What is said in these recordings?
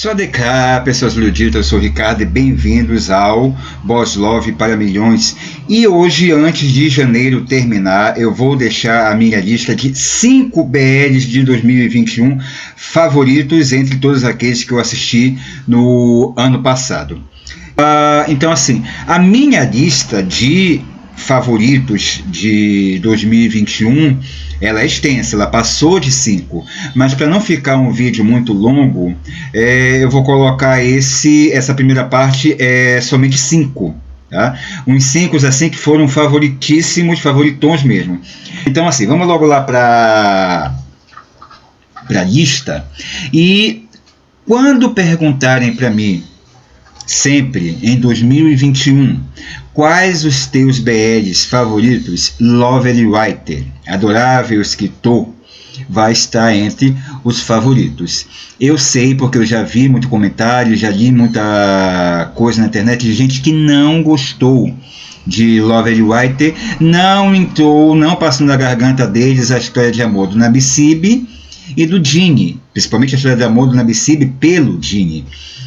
Swadeka, pessoas iludidas, eu sou o Ricardo e bem-vindos ao Boss Love para Milhões. E hoje, antes de janeiro terminar, eu vou deixar a minha lista de 5 BLs de 2021 favoritos entre todos aqueles que eu assisti no ano passado. Então, assim, a minha lista de favoritos de 2021, ela é extensa, ela passou de 5, mas para não ficar um vídeo muito longo, eu vou colocar essa primeira parte somente 5, tá? Uns 5 assim que foram favoritíssimos, favoritões mesmo. Então assim, vamos logo lá para a lista. E quando perguntarem para mim, sempre em 2021, quais os teus BLs favoritos, Lovely Writer, adorável escritor, vai estar entre os favoritos. Eu sei porque eu já vi muito comentário, já li muita coisa na internet de gente que não gostou de Lovely Writer, não entrou, não passou na garganta deles a história de amor do Nabisib e do Ginny, principalmente a história de amor do Nabisib pelo Ginny.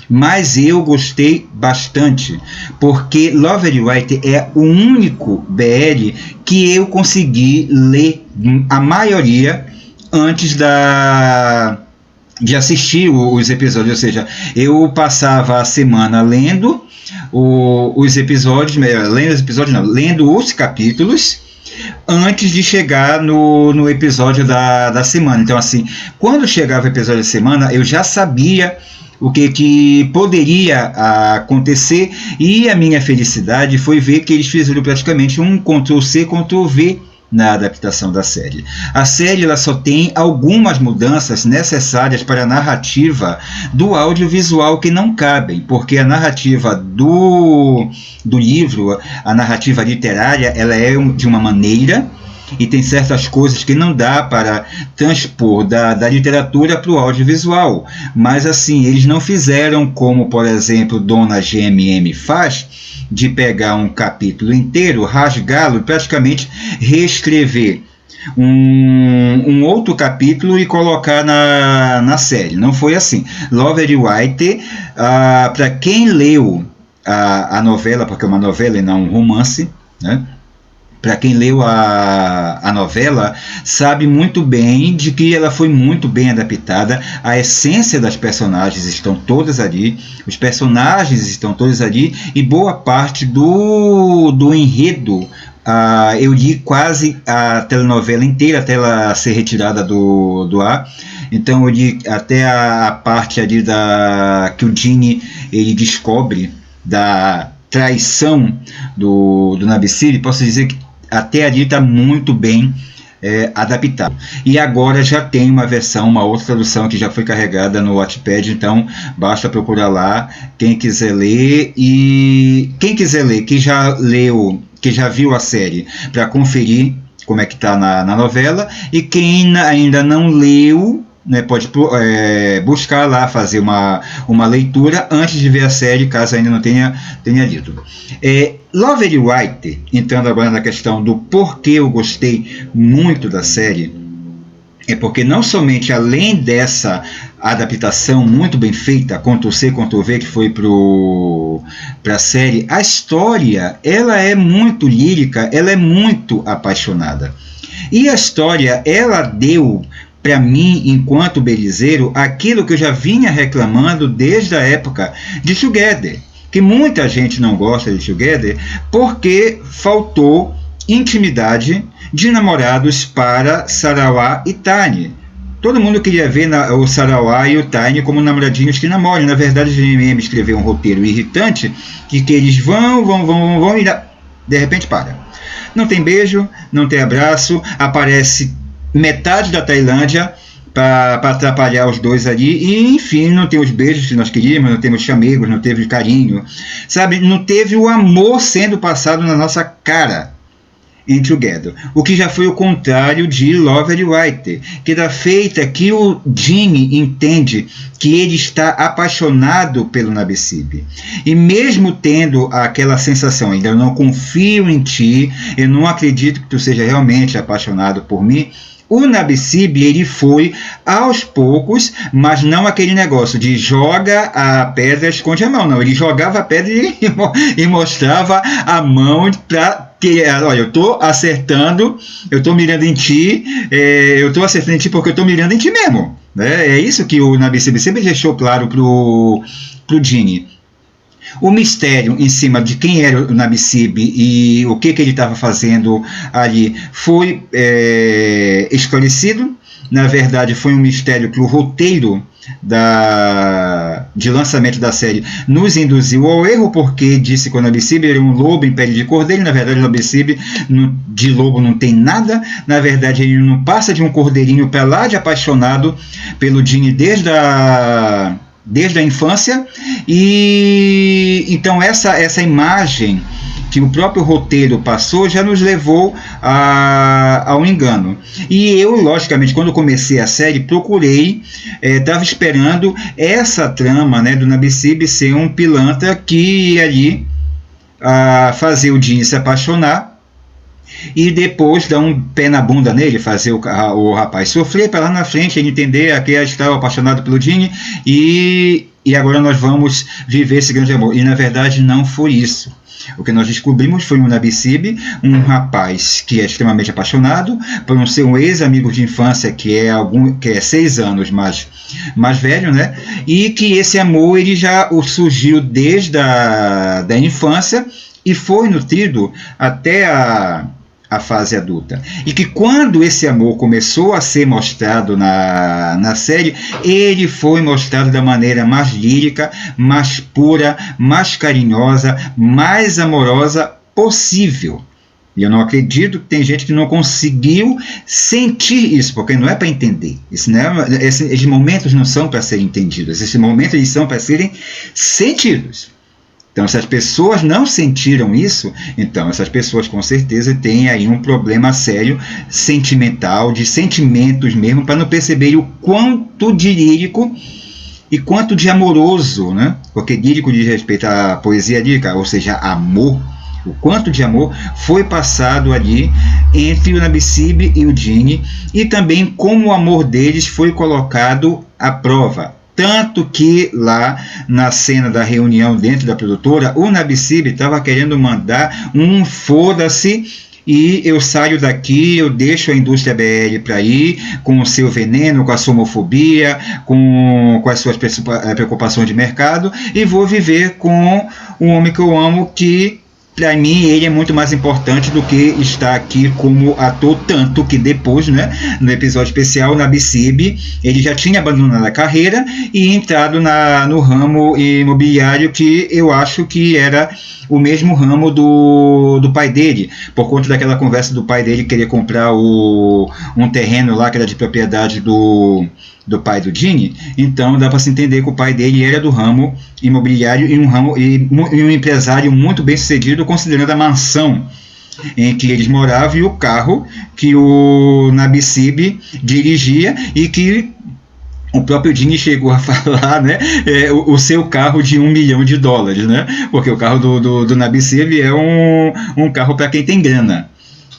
Mas eu gostei bastante, porque Lovely Writer é o único BL que eu consegui ler a maioria antes de assistir os episódios, ou seja, eu passava a semana lendo os episódios, lendo os capítulos antes de chegar no episódio da semana. Então assim, quando chegava o episódio da semana, eu já sabia o que poderia acontecer, e a minha felicidade foi ver que eles fizeram praticamente um Ctrl+C, Ctrl+V na adaptação da série. A série ela só tem algumas mudanças necessárias para a narrativa do audiovisual que não cabem, porque a narrativa do livro, a narrativa literária, ela é de uma maneira, e tem certas coisas que não dá para transpor da literatura para o audiovisual. Mas assim, eles não fizeram como, por exemplo, Dona GMM faz, de pegar um capítulo inteiro, rasgá-lo e praticamente reescrever um outro capítulo e colocar na série. Não foi assim. Lovely Writer, para quem leu a novela, porque é uma novela e não um romance, né? Para quem leu a novela, sabe muito bem de que ela foi muito bem adaptada. A essência das personagens estão todas ali, os personagens estão todos ali, e boa parte do enredo, eu li quase a telenovela inteira até ela ser retirada do ar. Então eu li até a parte ali que o Ginny ele descobre da traição do Nabisib. Posso dizer que até ali está muito bem adaptado. E agora já tem uma versão, uma outra tradução que já foi carregada no Wattpad, então basta procurar lá, quem quiser ler, que já leu, que já viu a série, para conferir como é que está na novela, e quem ainda não leu, né, pode buscar lá, fazer uma leitura antes de ver a série, caso ainda não tenha lido. Lovely Writer, entrando agora na questão do porquê eu gostei muito da série, é porque não somente além dessa adaptação muito bem feita, Ctrl+C, Ctrl+V, que foi para a série, a história ela é muito lírica, ela é muito apaixonada. E a história, ela deu para mim, enquanto belizeiro, aquilo que eu já vinha reclamando desde a época de Together, que muita gente não gosta de Together porque faltou intimidade de namorados para Sarawá e Tiny. Todo mundo queria ver o Sarawá e o Tiny como namoradinhos que namoram. Na verdade, a GMM escreveu um roteiro irritante que eles vão e de repente para. Não tem beijo, não tem abraço, aparece metade da Tailândia para atrapalhar os dois ali, e enfim, não tem os beijos que nós queríamos, não temos chamegos, não teve carinho, sabe, não teve o amor sendo passado na nossa cara em Together, o que já foi o contrário de Lovely Writer, que da feita que o Ginny entende que ele está apaixonado pelo Nabisib, e mesmo tendo aquela sensação, ainda eu não confio em ti, eu não acredito que tu seja realmente apaixonado por mim, O Nabissib, ele foi aos poucos, mas não aquele negócio de joga a pedra, esconde a mão, não. Ele jogava a pedra e mostrava a mão para que, olha, eu estou acertando, eu estou mirando em ti, eu estou acertando em ti porque eu estou mirando em ti mesmo. Né? É isso que o Nabissib sempre deixou claro pro Genie. O mistério em cima de quem era o Nabissib e o que ele estava fazendo ali foi esclarecido. Na verdade, foi um mistério que o roteiro de lançamento da série nos induziu ao erro, porque disse que o Nabissib era um lobo em pele de cordeiro. Na verdade, o Nabissib de lobo não tem nada. Na verdade, ele não passa de um cordeirinho pelado, apaixonado pelo Genie desde a infância. E então essa imagem que o próprio roteiro passou já nos levou a um engano. E eu, logicamente, quando comecei a série, procurei, estava esperando essa trama, né, do Nabissib ser um pilantra que ia ali fazer o Genie se apaixonar e depois dar um pé na bunda nele, fazer o rapaz sofrer, para lá na frente ele entender que ele estava apaixonado pelo Genie e agora nós vamos viver esse grande amor. E na verdade não foi isso. O que nós descobrimos foi um Nabissib, um rapaz que é extremamente apaixonado por um ex-amigo de infância que é 6 anos mais velho, né? E que esse amor ele já surgiu desde da infância e foi nutrido até a fase adulta. E que quando esse amor começou a ser mostrado na série, ele foi mostrado da maneira mais lírica, mais pura, mais carinhosa, mais amorosa possível. E eu não acredito que tem gente que não conseguiu sentir isso, porque não é para entender. Isso não é, esses momentos não são para serem entendidos, esses momentos eles são para serem sentidos. Então, se as pessoas não sentiram isso, então essas pessoas com certeza têm aí um problema sério, sentimental, de sentimentos mesmo, para não perceberem o quanto de lírico e quanto de amoroso, né? Porque lírico diz respeito à poesia lírica, ou seja, amor. O quanto de amor foi passado ali entre o Nabissib e o Genie, e também como o amor deles foi colocado à prova. Tanto que lá na cena da reunião dentro da produtora, o Nabissib estava querendo mandar um foda-se e eu saio daqui, eu deixo a indústria BL para ir com o seu veneno, com a sua homofobia, com as suas preocupações de mercado e vou viver com um homem que eu amo que para mim ele é muito mais importante do que estar aqui como ator, tanto que depois, né, no episódio especial, o Nabissib, ele já tinha abandonado a carreira e entrado no ramo imobiliário, que eu acho que era o mesmo ramo do pai dele, por conta daquela conversa do pai dele querer comprar um terreno lá que era de propriedade do pai do Genie. Então dá para se entender que o pai dele era do ramo imobiliário e um empresário muito bem sucedido, considerando a mansão em que eles moravam e o carro que o Nabissib dirigia e que o próprio Genie chegou a falar, né, o seu carro de $1 milhão, né, porque o carro do Nabissib é um carro para quem tem grana.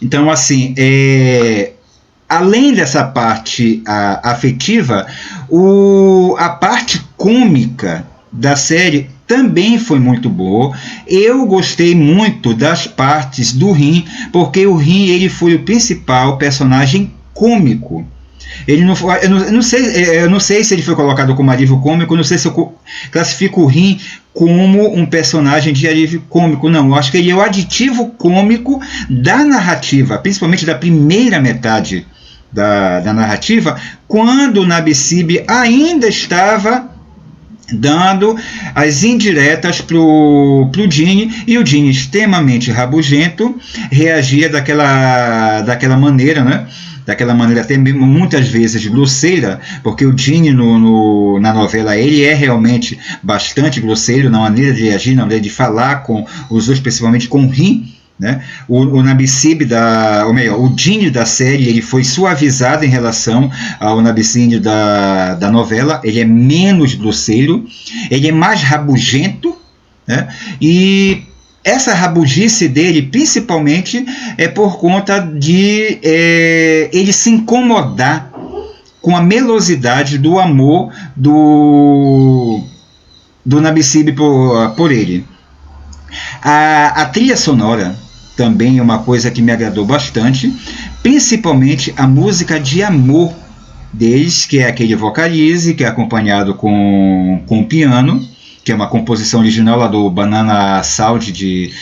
Então, assim, além dessa parte afetiva, a parte cômica da série também foi muito boa. Eu gostei muito das partes do Rin, porque o Rin ele foi o principal personagem cômico. Ele não foi, eu não sei se ele foi colocado como alívio cômico, não sei se eu classifico o Rin como um personagem de alívio cômico, não. Eu acho que ele é o aditivo cômico da narrativa, principalmente da primeira metade da narrativa, quando o Nabissib ainda estava dando as indiretas pro Genie, e o Genie, extremamente rabugento, reagia daquela maneira, né? Daquela maneira até mesmo muitas vezes grosseira, porque o Genie na novela ele é realmente bastante grosseiro na maneira de agir, na maneira de falar com os outros, principalmente com o Rin, né? O Nabissib o Genie da série ele foi suavizado em relação ao Nabissib da novela. Ele é menos grosseiro, ele é mais rabugento, né? E essa rabugice dele, principalmente, é por conta de ele se incomodar com a melosidade do amor do Nabisib por ele. A trilha sonora também é uma coisa que me agradou bastante, principalmente a música de amor deles, que é aquele Vocalize, que é acompanhado com piano, que é uma composição original lá do Banana Sound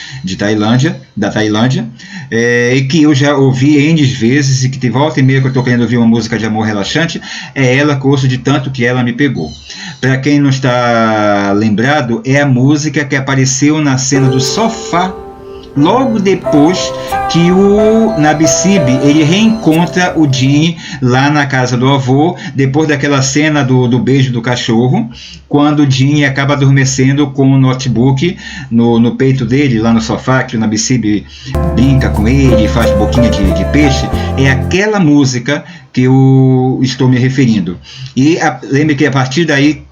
da Tailândia, e que eu já ouvi N vezes, e que de volta e meia que eu estou querendo ouvir uma música de amor relaxante, é ela que eu ouço de tanto que ela me pegou. Para quem não está lembrado, é a música que apareceu na cena do sofá, logo depois que o Nabisib ele reencontra o Gene lá na casa do avô, depois daquela cena do beijo do cachorro, quando o Gene acaba adormecendo com o notebook no peito dele, lá no sofá, que o Nabisib brinca com ele, faz boquinha de peixe. É aquela música que eu estou me referindo. E lembre que a partir daí,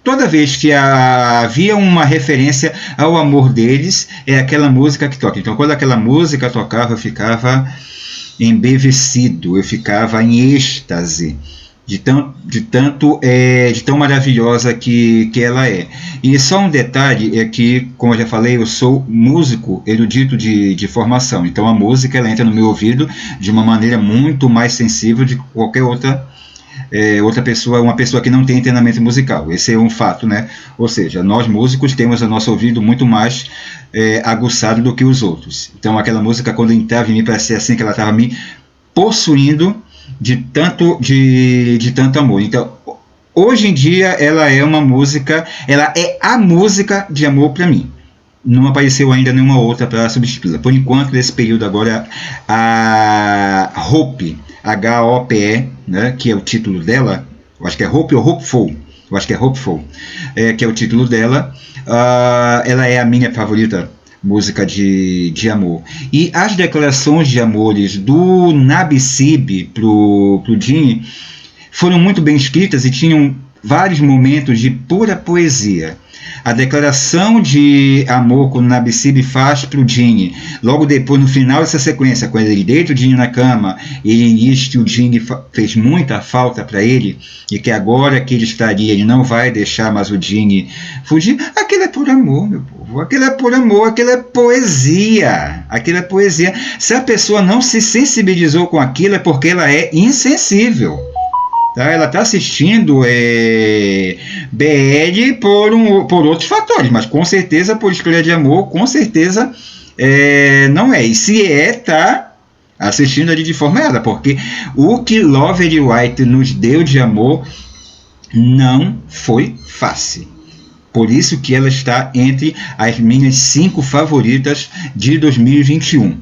toda vez que havia uma referência ao amor deles, é aquela música que toca. Então, quando aquela música tocava, eu ficava embevecido, eu ficava em êxtase de tão maravilhosa que ela é. E só um detalhe é que, como eu já falei, eu sou músico erudito de formação. Então, a música ela entra no meu ouvido de uma maneira muito mais sensível de qualquer outra pessoa, uma pessoa que não tem treinamento musical. Esse é um fato, né? Ou seja, nós músicos temos o nosso ouvido muito mais aguçado do que os outros. Então aquela música, quando entrava em mim, parecia assim que ela estava me possuindo de tanto amor. Então, hoje em dia, ela é uma música, ela é a música de amor para mim. Não apareceu ainda nenhuma outra para substituí-la. Por enquanto, nesse período agora, a Hope, H-O-P-E, né, que é o título dela, eu acho que é Hope ou Hopeful, que é o título dela, ela é a minha favorita música de amor. E as declarações de amores do Nabisib pro Gene foram muito bem escritas e tinham vários momentos de pura poesia. A declaração de amor que o Nabisib faz para o Gene, logo depois, no final dessa sequência, quando ele deita o Gene na cama, ele diz que o Gene fez muita falta para ele e que agora que ele estaria, ele não vai deixar mais o Gene fugir. Aquilo é por amor, meu povo. Aquilo é por amor, aquilo é poesia. Aquilo é poesia. Se a pessoa não se sensibilizou com aquilo, é porque ela é insensível. Tá? Ela está assistindo BL por outros fatores, mas com certeza por escolha de amor, com certeza não é. E se está assistindo ali de forma errada, porque o que Love and White nos deu de amor não foi fácil. Por isso que ela está entre as minhas 5 favoritas de 2021.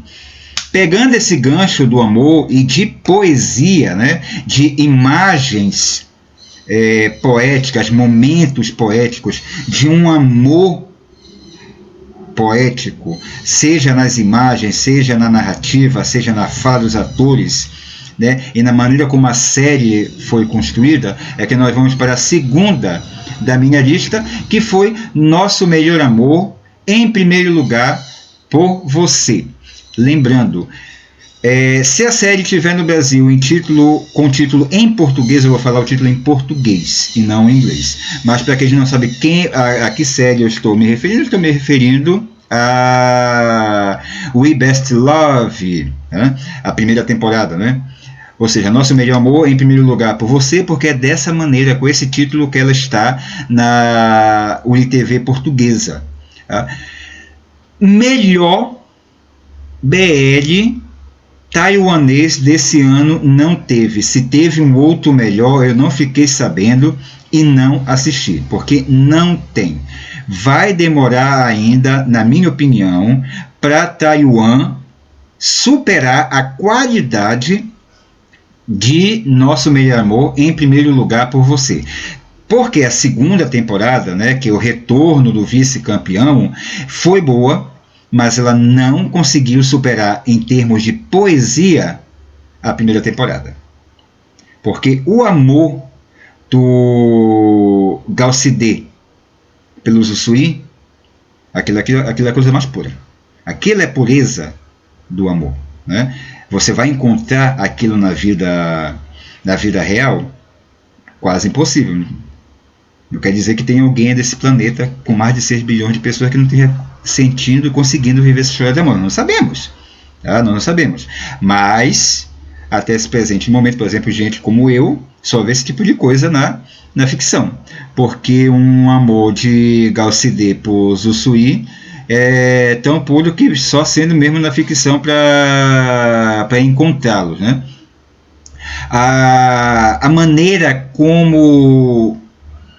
Pegando esse gancho do amor e de poesia, né, de imagens poéticas, momentos poéticos, de um amor poético, seja nas imagens, seja na narrativa, seja na fala dos atores, né, e na maneira como a série foi construída, é que nós vamos para a segunda da minha lista, que foi Nosso Melhor Amor, em primeiro lugar, por você. Lembrando, se a série estiver no Brasil com título em português, eu vou falar o título em português e não em inglês. Mas para quem não sabe a que série eu estou me referindo a We Best Love, né? A primeira temporada, né? Ou seja, Nosso Melhor Amor em primeiro lugar por você, porque é dessa maneira, com esse título, que ela está na UniTV portuguesa. Tá? Melhor BL taiwanês desse ano não teve. Se teve um outro melhor, eu não fiquei sabendo e não assisti, porque não tem. Vai demorar ainda, na minha opinião, para Taiwan superar a qualidade de Nosso Melhor Amor em primeiro lugar por você. Porque a segunda temporada, né, que é o retorno do vice-campeão, foi boa, mas ela não conseguiu superar em termos de poesia a primeira temporada. Porque o amor do Gao Sidê pelo Zhu Sui, aquilo é a coisa mais pura. Aquilo é pureza do amor, né? Você vai encontrar aquilo na vida real? Quase impossível. Não quer dizer que tem alguém desse planeta com mais de 6 bilhões de pessoas que não esteja sentindo e conseguindo viver essa história de amor. Não sabemos. Tá? Não sabemos. Mas, até esse presente momento, por exemplo, gente como eu, só vê esse tipo de coisa na ficção. Porque um amor de Gal Sidé por Zhu é tão puro que só sendo mesmo na ficção para encontrá-lo, né? A maneira como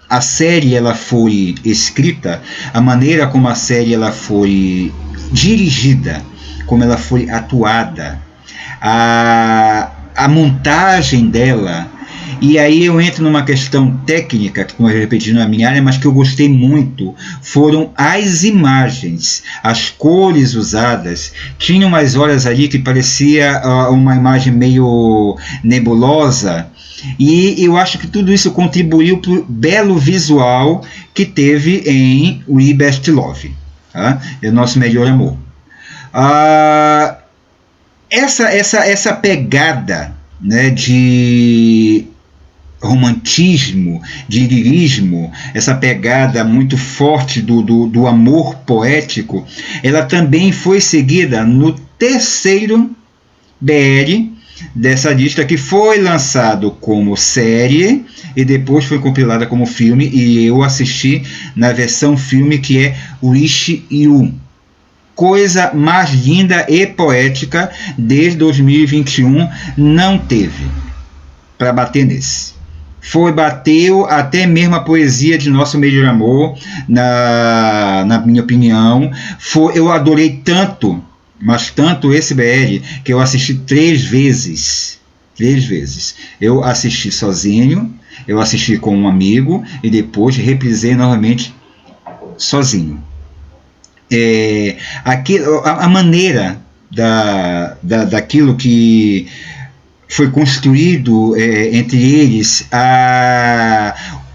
a série ela foi escrita, a maneira como a série ela foi dirigida, como ela foi atuada, a montagem dela. E aí eu entro numa questão técnica, que como eu repeti na minha área, mas que eu gostei muito, foram as imagens, as cores usadas. Tinha umas horas ali que parecia uma imagem meio nebulosa, e eu acho que tudo isso contribuiu para o belo visual que teve em We Best Love, tá? É o nosso melhor amor. Essa pegada, né, de romantismo, de lirismo, essa pegada muito forte do amor poético, ela também foi seguida no terceiro BL dessa lista, que foi lançado como série e depois foi compilada como filme, e eu assisti na versão filme, que é Wish You. Coisa mais linda e poética desde 2021 não teve para bater nesse. Bateu até mesmo a poesia de Nosso Melhor Amor, na minha opinião. Eu adorei tanto, mas tanto esse BL, que eu assisti 3 vezes. 3 vezes. Eu assisti sozinho, eu assisti com um amigo e depois reprisei novamente sozinho. A maneira daquilo que foi construído entre eles,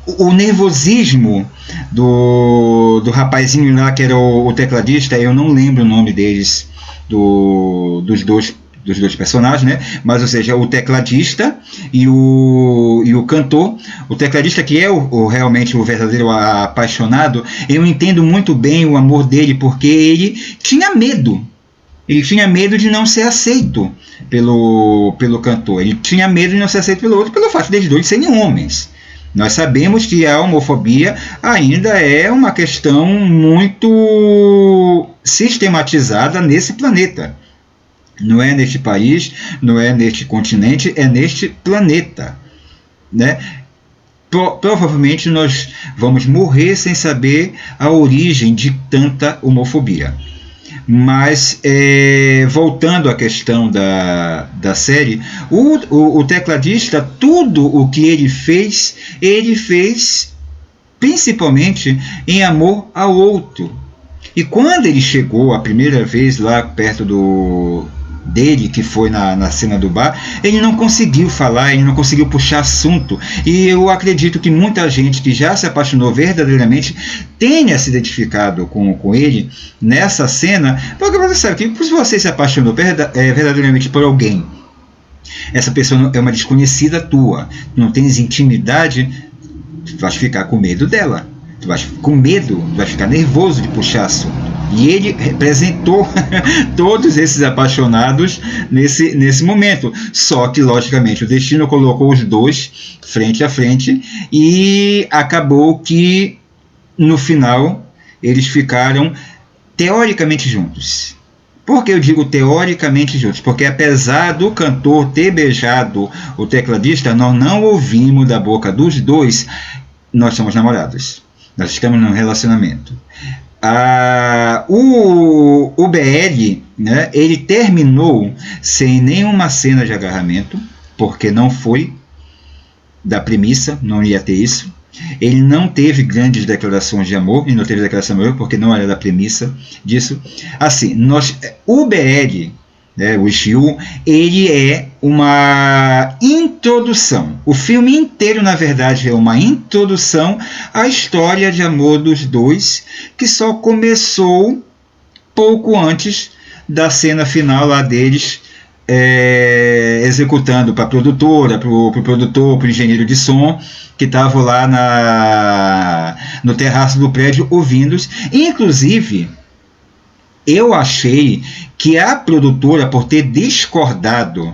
o nervosismo do rapazinho lá que era o tecladista, eu não lembro o nome deles, dos dois personagens, né? Mas, ou seja, o tecladista e o cantor. O tecladista, que é realmente o verdadeiro apaixonado, eu entendo muito bem o amor dele, porque ele tinha medo. Ele tinha medo de não ser aceito pelo cantor. Ele tinha medo de não ser aceito pelo outro, pelo fato deles dois serem homens. Nós sabemos que a homofobia ainda é uma questão muito sistematizada nesse planeta. Não é neste país, não é neste continente, é neste planeta, né? Provavelmente nós vamos morrer sem saber a origem de tanta homofobia. Mas, voltando à questão da série, o tecladista, tudo o que ele fez principalmente em amor ao outro. E quando ele chegou a primeira vez lá perto dele, que foi na cena do bar, ele não conseguiu falar, ele não conseguiu puxar assunto, e eu acredito que muita gente que já se apaixonou verdadeiramente tenha se identificado com ele nessa cena, porque você sabe que se você se apaixonou verdadeiramente por alguém, essa pessoa é uma desconhecida tua, não tens intimidade, tu vais ficar com medo dela, tu vais com medo, tu vais ficar nervoso de puxar assunto. E ele representou todos esses apaixonados nesse momento. Só que, logicamente, o destino colocou os dois frente a frente e acabou que, no final, eles ficaram teoricamente juntos. Por que eu digo teoricamente juntos? Porque apesar do cantor ter beijado o tecladista, nós não ouvimos da boca dos dois: nós somos namorados, nós estamos num relacionamento. O BL, né, ele terminou sem nenhuma cena de agarramento, porque não foi da premissa, não ia ter isso. Ele não teve grandes declarações de amor, e não teve declaração de amor porque não era da premissa disso. Assim, o BL, né, o Wish-You, ele é uma introdução. O filme inteiro, na verdade, é uma introdução à história de amor dos dois, que só começou pouco antes da cena final lá deles executando para a produtora, para o produtor, para o engenheiro de som, que estavam lá no terraço do prédio ouvindo-os. Inclusive, eu achei que a produtora, por ter discordado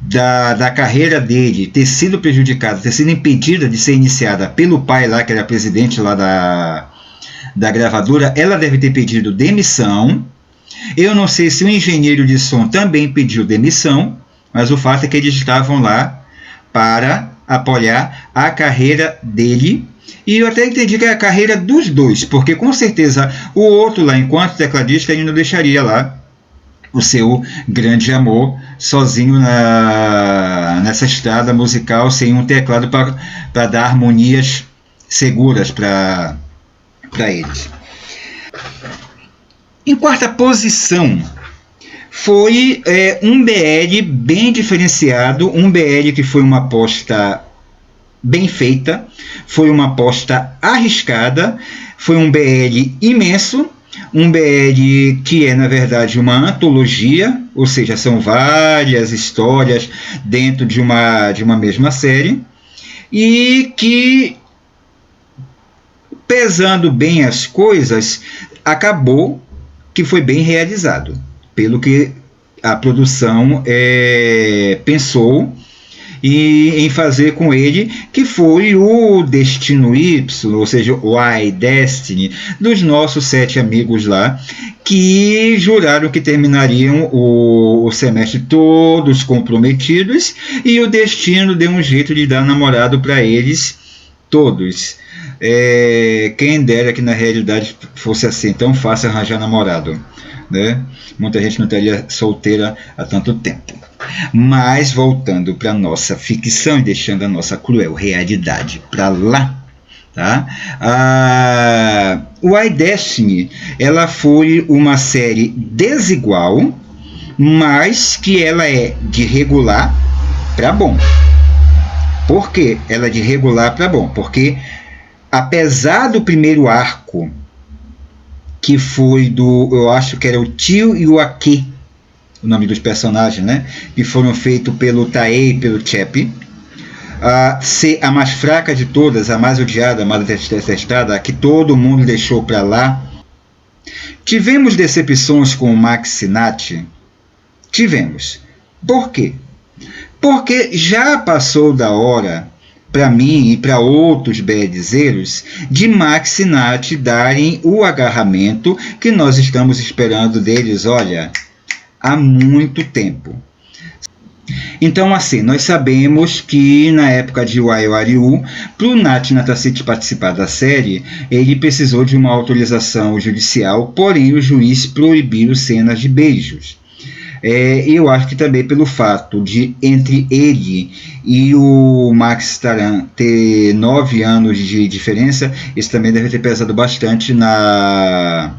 da carreira dele, ter sido prejudicada, ter sido impedida de ser iniciada pelo pai lá, que era presidente lá da gravadora, ela deve ter pedido demissão. Eu não sei se o engenheiro de som também pediu demissão, mas o fato é que eles estavam lá para apoiar a carreira dele. E eu até entendi que é a carreira dos dois, porque com certeza o outro lá, enquanto tecladista, ele não deixaria lá o seu grande amor sozinho nessa estrada musical, sem um teclado para dar harmonias seguras para eles. Em quarta posição foi um BL bem diferenciado, um BL que foi uma aposta bem feita, foi uma aposta arriscada, foi um BL imenso, um BL que é, na verdade, uma antologia, ou seja, são várias histórias dentro de uma mesma série, e que, pesando bem as coisas, acabou que foi bem realizado, pelo que a produção pensou em fazer com ele, que foi o Destino Y, ou seja, o iDestiny, dos nossos 7 amigos lá, que juraram que terminariam o semestre todos comprometidos, e o destino deu um jeito de dar namorado para eles todos. Quem dera que na realidade fosse assim, tão fácil arranjar namorado, né? Muita gente não estaria solteira há tanto tempo. Mas voltando para a nossa ficção e deixando a nossa cruel realidade para lá, tá? O iDestiny, ela foi uma série desigual, mas que ela é de regular para bom. Por que ela é de regular para bom? Porque apesar do primeiro arco, que foi eu acho que era o Tio e o Aki, o nome dos personagens, né? Que foram feitos pelo Taei e pelo Chep, ser a mais fraca de todas, a mais odiada, a mais detestada, a que todo mundo deixou para lá. Tivemos decepções com o Max Sinati? Tivemos. Por quê? Porque já passou da hora, para mim e para outros BLzeiros, de Max Sinati darem o agarramento que nós estamos esperando deles, olha, há muito tempo. Então, assim, nós sabemos que na época de Waiwariu, para o Nath Natassit participar da série, ele precisou de uma autorização judicial, porém o juiz proibiu cenas de beijos. Eu acho que também pelo fato de entre ele e o Max Taran ter 9 anos de diferença, isso também deve ter pesado bastante na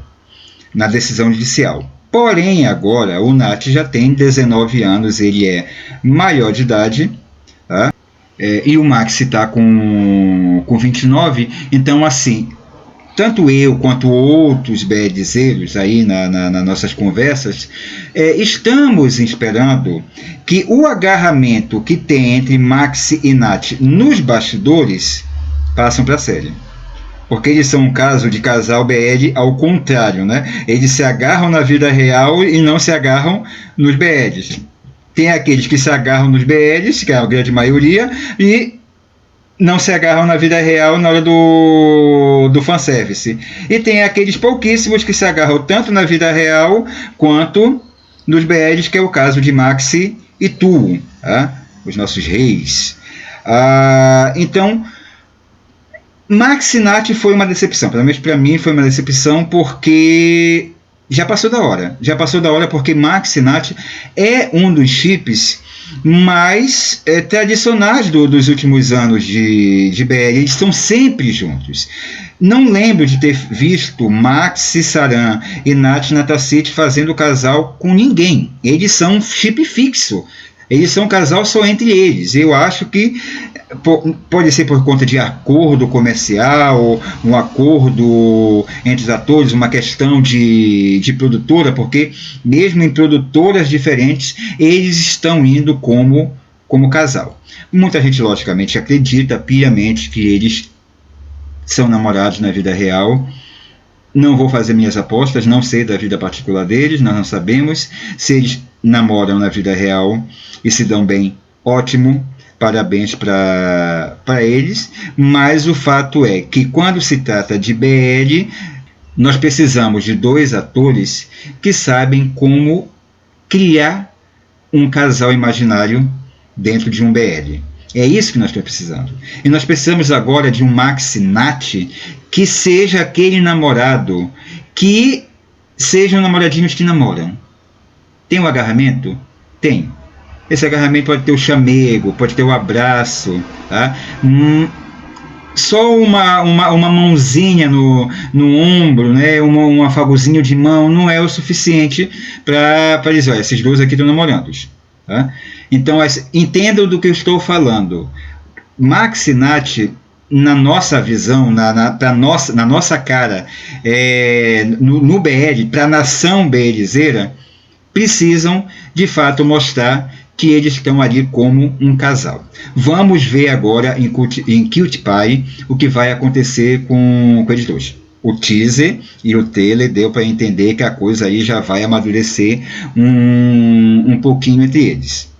decisão judicial. Porém, agora o Nath já tem 19 anos, ele é maior de idade, tá? E o Max está com 29, então assim, tanto eu quanto outros BLzeiros aí nas nossas conversas, estamos esperando que o agarramento que tem entre Max e Nath nos bastidores passem para a série. Porque eles são um caso de casal BL ao contrário, né? Eles se agarram na vida real e não se agarram nos BLs. Tem aqueles que se agarram nos BLs, que é a grande maioria, e não se agarram na vida real na hora do fanservice. E tem aqueles pouquíssimos que se agarram tanto na vida real quanto nos BLs, que é o caso de Maxi e Tu, tá? Os nossos reis. Então, Max e Nath foi uma decepção, pelo menos para mim foi uma decepção, porque já passou da hora, porque Max e Nath é um dos chips mais tradicionais dos últimos anos de BL, eles estão sempre juntos. Não lembro de ter visto Max e Saran e Nath Natassit fazendo casal com ninguém, eles são um chip fixo. Eles são um casal só entre eles. Eu acho que pode ser por conta de acordo comercial, um acordo entre os atores, uma questão de produtora, porque mesmo em produtoras diferentes, eles estão indo como casal. Muita gente, logicamente, acredita piamente que eles são namorados na vida real. Não vou fazer minhas apostas, não sei da vida particular deles, nós não sabemos. Se eles namoram na vida real e se dão bem, ótimo, parabéns para eles. Mas o fato é que quando se trata de BL, nós precisamos de 2 atores que sabem como criar um casal imaginário dentro de um BL. É isso que nós estamos precisando. E nós precisamos agora de um Max Nat que seja aquele namorado, que sejam namoradinhos que namoram. Tem um agarramento? Tem. Esse agarramento pode ter o chamego, pode ter o abraço, tá? Só uma mãozinha no ombro, né? Um afagozinho de mão não é o suficiente para dizer, olha, esses 2 aqui estão namorando. Tá? Então, entendam do que eu estou falando. Max e Nath, na nossa visão, na nossa cara, no BL, para a nação BLzeira, precisam, de fato, mostrar que eles estão ali como um casal. Vamos ver agora em Cute Pie o que vai acontecer com eles dois. O teaser e o trailer deu para entender que a coisa aí já vai amadurecer um pouquinho entre eles.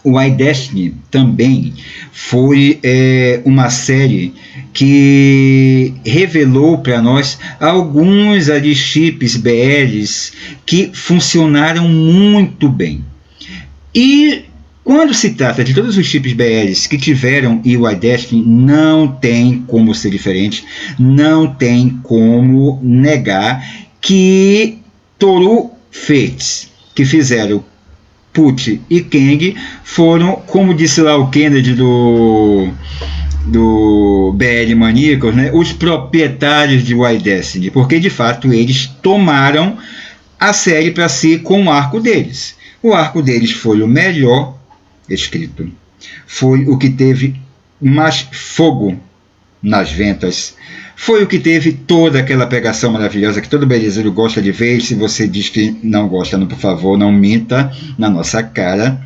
O iDestiny também foi uma série que revelou para nós alguns ali chips BLs que funcionaram muito bem. E quando se trata de todos os chips BLs que tiveram e o iDestiny, não tem como ser diferente, não tem como negar que Toru Fates, que fizeram Put e Kang, foram, como disse lá o Kennedy do BL Maníacos, né, os proprietários de iDestiny, porque de fato eles tomaram a série para si com o arco deles. O arco deles foi o melhor escrito, foi o que teve mais fogo nas ventas, foi o que teve toda aquela pegação maravilhosa que todo belezeiro gosta de ver. Se você diz que não gosta, por favor, não minta na nossa cara.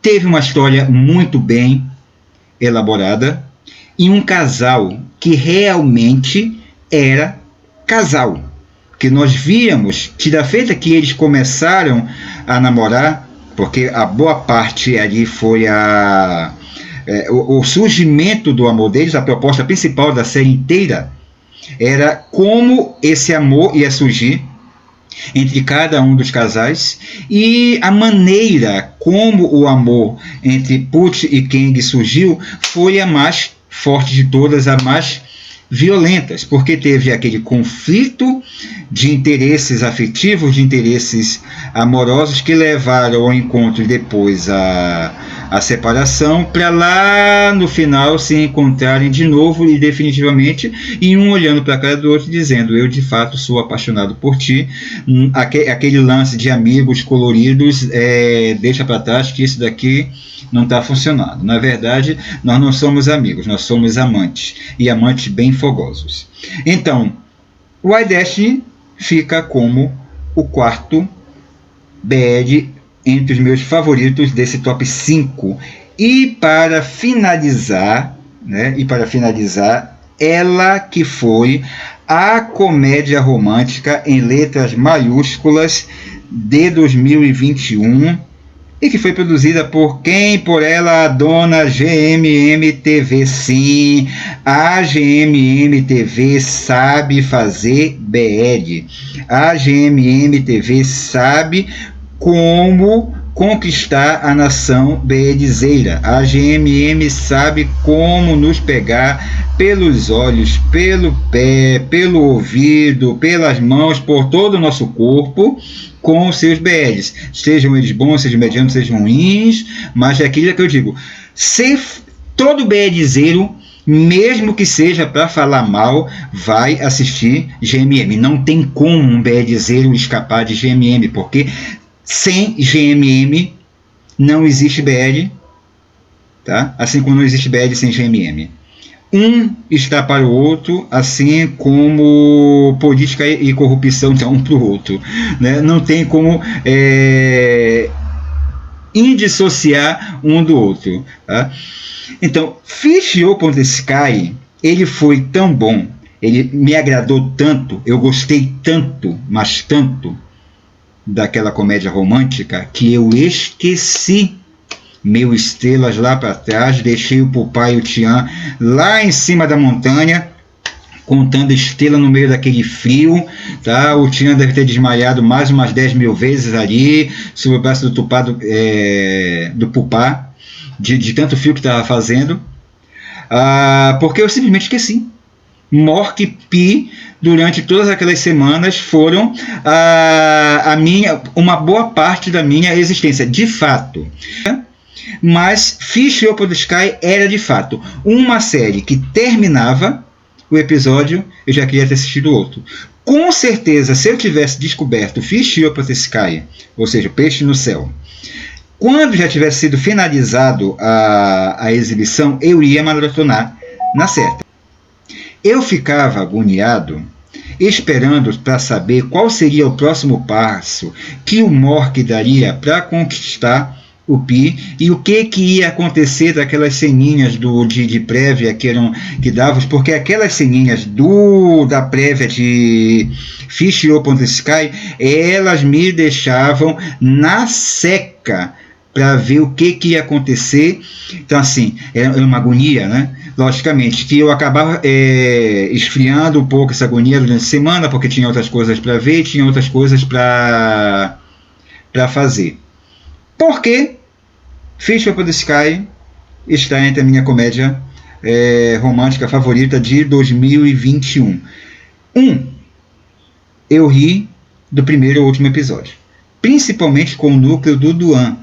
Teve uma história muito bem elaborada e um casal que realmente era casal, que nós víamos que da feita que eles começaram a namorar, porque a boa parte ali foi o surgimento do amor deles, a proposta principal da série inteira era como esse amor ia surgir entre cada um dos casais, e a maneira como o amor entre Put e Kang surgiu foi a mais forte de todas, a mais violentas, porque teve aquele conflito de interesses afetivos, de interesses amorosos que levaram ao encontro e depois a separação, para lá no final se encontrarem de novo e definitivamente, e um olhando para a cara do outro dizendo, eu de fato sou apaixonado por ti. Aquele lance de amigos coloridos, deixa para trás que isso daqui não está funcionando. Na verdade, nós não somos amigos, nós somos amantes, e amantes bem fogosos. Então, o iDestiny fica como o quarto BL entre os meus favoritos desse top 5. E para finalizar, ela que foi a comédia romântica em letras maiúsculas de 2021, e que foi produzida por quem? Por ela, a dona GMM TV. Sim, a GMM TV sabe fazer BL. A GMM TV sabe como conquistar a nação BLzeira. A GMM sabe como nos pegar pelos olhos, pelo pé, pelo ouvido, pelas mãos, por todo o nosso corpo, com os seus BLs, sejam eles bons, sejam medianos, sejam ruins, mas é aquilo que eu digo, se todo BLzeiro, mesmo que seja para falar mal, vai assistir GMM. Não tem como um BLzeiro escapar de GMM, porque sem GMM não existe BL, tá? Assim como não existe BL sem GMM. Um está para o outro, assim como política e corrupção estão um para o outro, né? Não tem como indissociar um do outro, tá? Então, Fish Open the Sky, ele foi tão bom, ele me agradou tanto, eu gostei tanto, mas tanto, daquela comédia romântica, que eu esqueci meu Estrelas lá para trás, deixei o Pupai e o Tian lá em cima da montanha, contando estrela no meio daquele frio, tá? O Tian deve ter desmaiado mais umas 10 mil vezes ali, sob o braço do Tupá, do Pupá, de tanto frio que estava fazendo, porque eu simplesmente esqueci. Mork e Pi, durante todas aquelas semanas, foram uma boa parte da minha existência, de fato. Mas Fish Open the Sky era, de fato, uma série que terminava o episódio, eu já queria ter assistido outro. Com certeza, se eu tivesse descoberto Fish Open the Sky, ou seja, Peixe no Céu, quando já tivesse sido finalizado a exibição, eu iria maratonar na certa. Eu ficava agoniado, esperando para saber qual seria o próximo passo que o Mork daria para conquistar o Pi, e o que ia acontecer daquelas ceninhas de prévia que davam, porque aquelas ceninhas da prévia de Fish Open the Sky, elas me deixavam na seca para ver o que ia acontecer. Então, assim, era uma agonia, né? Logicamente, que eu acabava esfriando um pouco essa agonia durante a semana, porque tinha outras coisas para ver, tinha outras coisas para fazer. Por quê? Fish Open the Sky está entre a minha comédia romântica favorita de 2021. Eu ri do primeiro e último episódio, principalmente com o núcleo do Duan.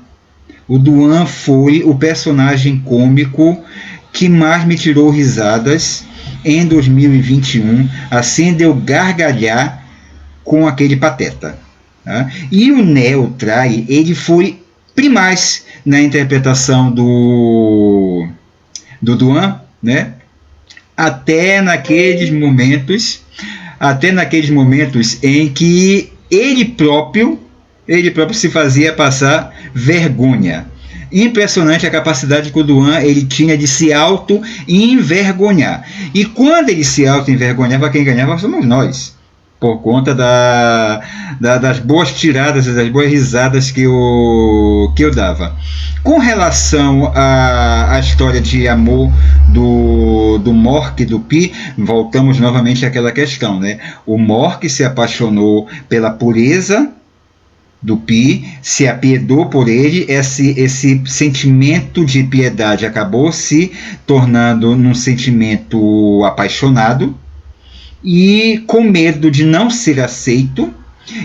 O Duan foi o personagem cômico que mais me tirou risadas em 2021, assim de eu gargalhar com aquele pateta. Tá? E o Neo Trai, ele foi primaz na interpretação do Duan, né? até naqueles momentos em que ele próprio se fazia passar vergonha. Impressionante a capacidade que o Duan ele tinha de se auto-envergonhar. E quando ele se auto-envergonhava, quem ganhava somos nós, por conta das boas tiradas e das boas risadas que eu dava. Com relação à história de amor do Mork e do Pi, voltamos novamente àquela questão, né? O Mork se apaixonou pela pureza do Pi, se apiedou por ele, esse sentimento de piedade acabou se tornando num sentimento apaixonado, e com medo de não ser aceito,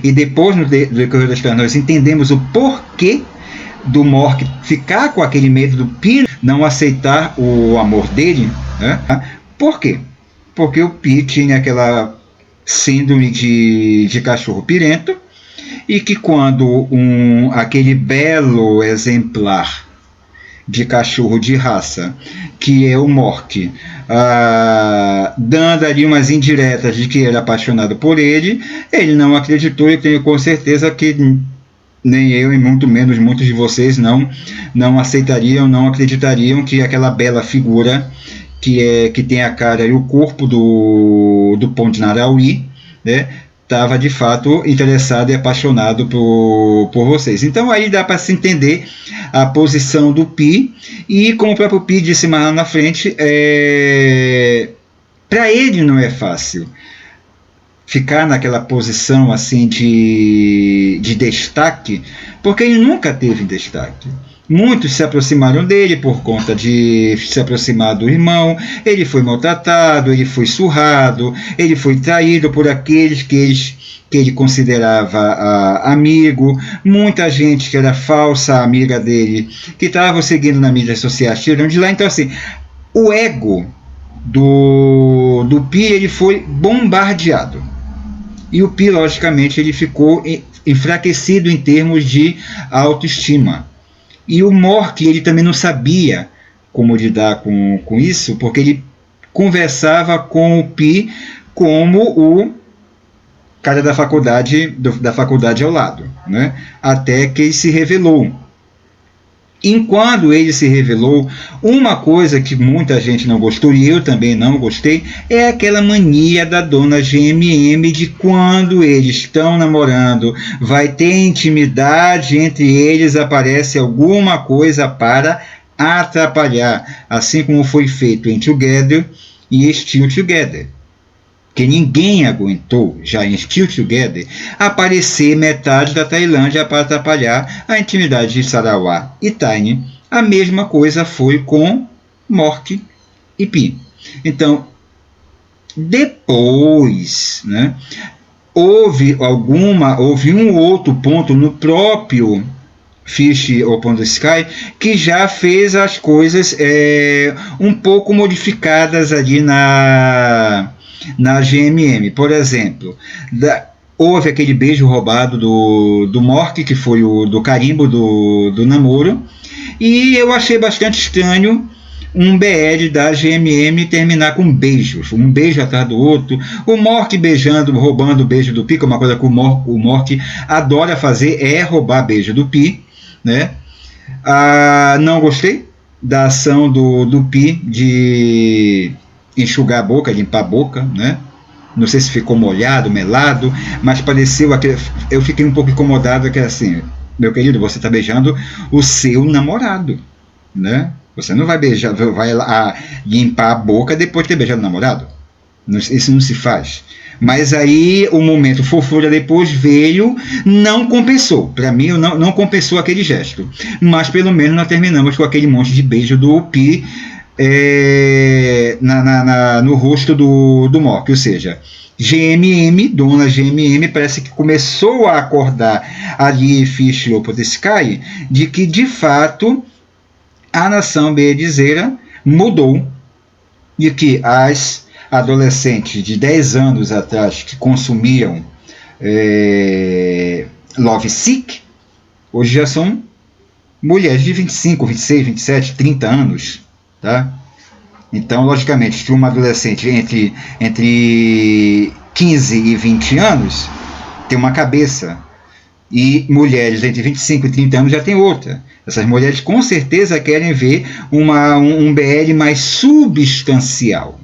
e depois no decorrer da história nós entendemos o porquê do Mork ficar com aquele medo do Pi não aceitar o amor dele, né? Por quê? Porque o Pi tinha aquela síndrome de cachorro pirento, e que quando aquele belo exemplar de cachorro de raça, que é o Mork, dando ali umas indiretas de que era apaixonado por ele não acreditou, e tenho com certeza que nem eu e muito menos muitos de vocês não aceitariam, não acreditariam que aquela bela figura que tem a cara e o corpo do Ponte Naraui, né, estava de fato interessado e apaixonado por vocês. Então aí dá para se entender a posição do Pi, e como o próprio Pi disse mais lá na frente, para ele não é fácil ficar naquela posição assim de destaque, porque ele nunca teve destaque. Muitos se aproximaram dele por conta de se aproximar do irmão. Ele foi maltratado, ele foi surrado, ele foi traído por aqueles que ele considerava amigo. Muita gente que era falsa amiga dele, que estava seguindo nas mídias sociais, tiram de lá. Então, assim, o ego do Pi ele foi bombardeado. E o Pi, logicamente, ele ficou enfraquecido em termos de autoestima. E o Mork, ele também não sabia como lidar com isso, porque ele conversava com o Pi como o cara da faculdade ao lado, né? Até que ele se revelou. Enquanto ele se revelou, uma coisa que muita gente não gostou, e eu também não gostei, é aquela mania da dona GMM de quando eles estão namorando, vai ter intimidade entre eles, aparece alguma coisa para atrapalhar, assim como foi feito em Together e Still Together. Que ninguém aguentou, já em Still Together, aparecer metade da Tailândia para atrapalhar a intimidade de Sarawak e Tiny. A mesma coisa foi com Mork e Pi. Então, depois, né, houve um outro ponto no próprio Fish Upon the Sky que já fez as coisas um pouco modificadas ali na GMM. Por exemplo, houve aquele beijo roubado do Mork, que foi o do carimbo do namoro, e eu achei bastante estranho um BL da GMM terminar com beijos, um beijo atrás do outro, o Mork beijando, roubando o beijo do Pi, que é uma coisa que o Mork adora fazer, é roubar beijo do Pi, né? Não gostei da ação do Pi de enxugar a boca, limpar a boca, né? Não sei se ficou molhado, melado, mas pareceu eu fiquei um pouco incomodado, que assim, meu querido, você está beijando o seu namorado, né? Você não vai beijar, vai limpar a boca depois de ter beijado o namorado. Isso não se faz. Mas aí o momento fofura depois veio, não compensou. Para mim, não compensou aquele gesto. Mas pelo menos nós terminamos com aquele monte de beijo do Pi no rosto do Mork, ou seja, GMM, dona GMM, parece que começou a acordar ali Fish Upon the Sky de que de fato a nação beedizeira mudou, e que as adolescentes de 10 anos atrás que consumiam Love Sick, hoje já são mulheres de 25, 26, 27, 30 anos. Tá? Então, logicamente, que uma adolescente entre 15 e 20 anos tem uma cabeça, e mulheres entre 25 e 30 anos já tem outra. Essas mulheres com certeza querem ver um BL mais substancial.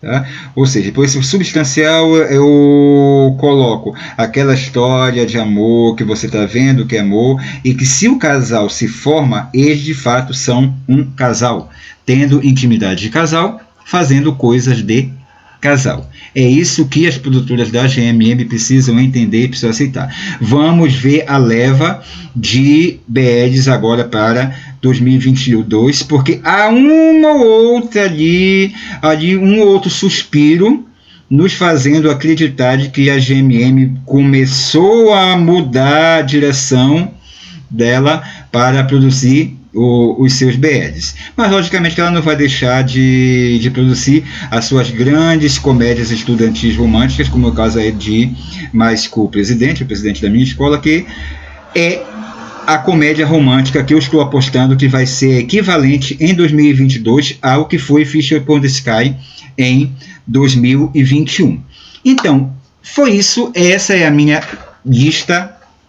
Tá? Ou seja, por esse substancial eu coloco aquela história de amor que você está vendo que é amor, e que se o casal se forma, eles de fato são um casal, tendo intimidade de casal, fazendo coisas de casal. É isso que as produtoras da GMM precisam entender e precisam aceitar. Vamos ver a leva de BLs agora para 2022, porque há uma ou outra ali um outro suspiro nos fazendo acreditar de que a GMM começou a mudar a direção dela para produzir os seus BLs. Mas logicamente que ela não vai deixar de produzir as suas grandes comédias estudantis românticas, como é o caso aí de My School President, o presidente da minha escola, que é a comédia romântica que eu estou apostando que vai ser equivalente em 2022 ao que foi Fish Upon the Sky em 2021. Então, foi isso. Essa é a minha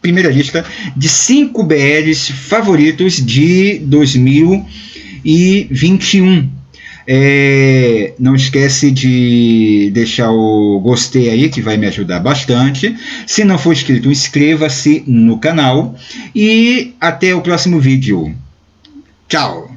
primeira lista de 5 BLs favoritos de 2021. Não esquece de deixar o gostei aí, que vai me ajudar bastante. Se não for inscrito, inscreva-se no canal. E até o próximo vídeo. Tchau!